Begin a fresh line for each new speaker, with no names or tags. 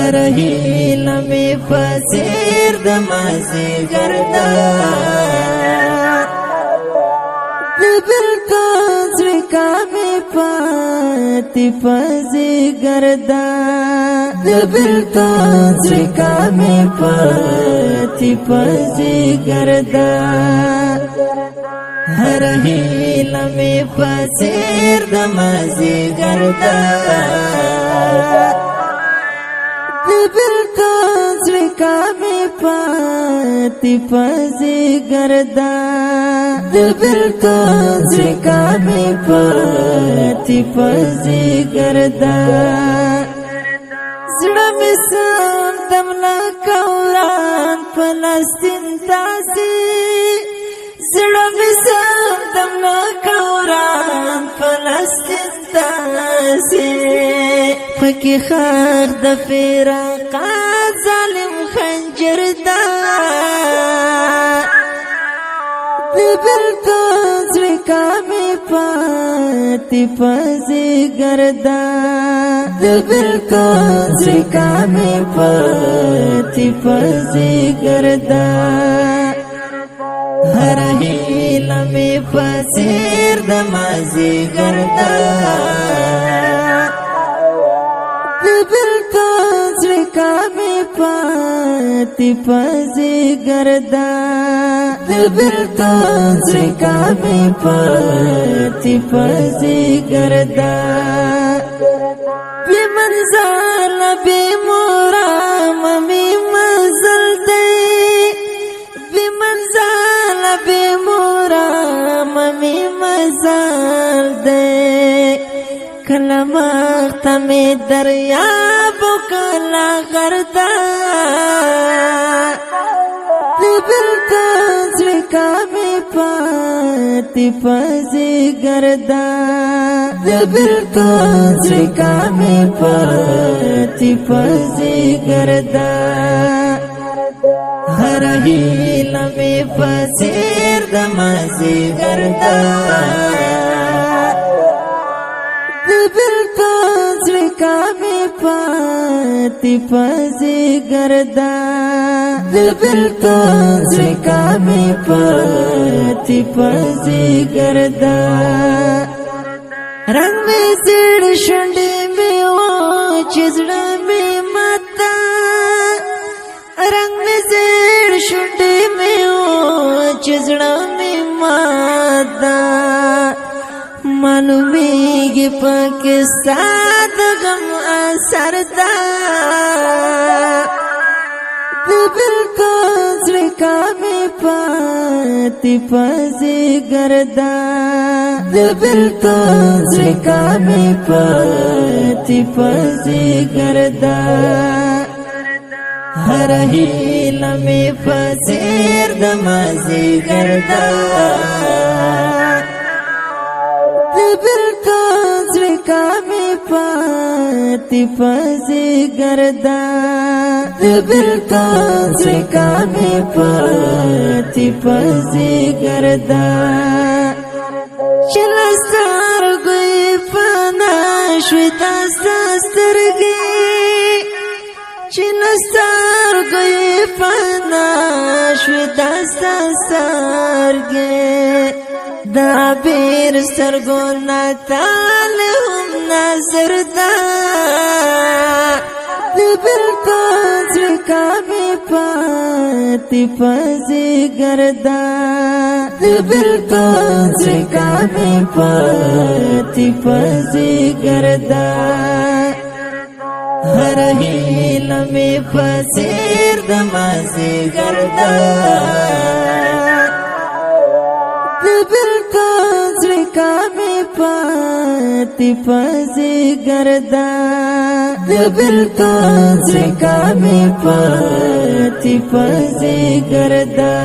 هر هیله می پسیر د مازیګر ده د بېلتون زړه مې پاتې په ځیګر ده د بېلتون زړه مې پاتې په ځیګر ده هر هیله مې پسیر د مازیګر ده د بېلتون زړه مې پاتې په ځیګر ده د بېلتون زړه مې پاتې په ځیګر ده زړه مې سم دم لکه وران فلسطین تاسې زړه مې سم دم لکه وران فلسطین تاسې پکې خاک د فراقات ظالم خنجر ده د بېلتون زړه مې پاتې په ځیګر ده د بېلتون زړه مې پاتې په ځیګر ده هر هیله مې پسیر د مازیګر ده د بېلتون زړه مې پاتې په ځیګر ده د بېلتون زړه مې پاتې په ځیګر ده بې منزله بې مرامه مې مزل دی بې منزله بې مرامه مې مزل دی کله مخته مې دریاب و کله غر ده د بېلتون زړه مې پاتې په ځیګر ده د بېلتون زړه مې پاتې په ځیګر ده هر هیله مې پسیر د مازیګر ده د بېلتون زړه مې پاتې په ځیګر ده د بېلتون زړه مې پاتې په ځیګر ده رنګ مې زیړ شونډې مې وچ زړه مې ماته رنګ مې زیړ شونډې مې وچ زړه مې ماته معلومیږي پکې ستا د غم اثر ده د بېلتون زړه مې پاتې په ځیګر ده د بېلتون زړه مې پاتې په ځیګر ده هر هیله مې پسیر د مازیګر ده د بېلتون زړه مې پاتې په ځیګر ده د بېلتون زړه مې پاتې په ځیګر ده چې له سترګو یې پناه شوې دا ستا سترګې چې له سترګو یې پناه شوې دا ستا سترګې دا بېر سترګو نه تاله هم نظر ده د بېلتون زړه مې پاتې په ځیګر ده د بېلتون زړه مې پاتې په ځیګر ده هر هیله مې پسیر د مازیګر ده د بېلتون زړه مې پاتې په ځیګر ده د بېلتون زړه مې پاتې په ځیګر ده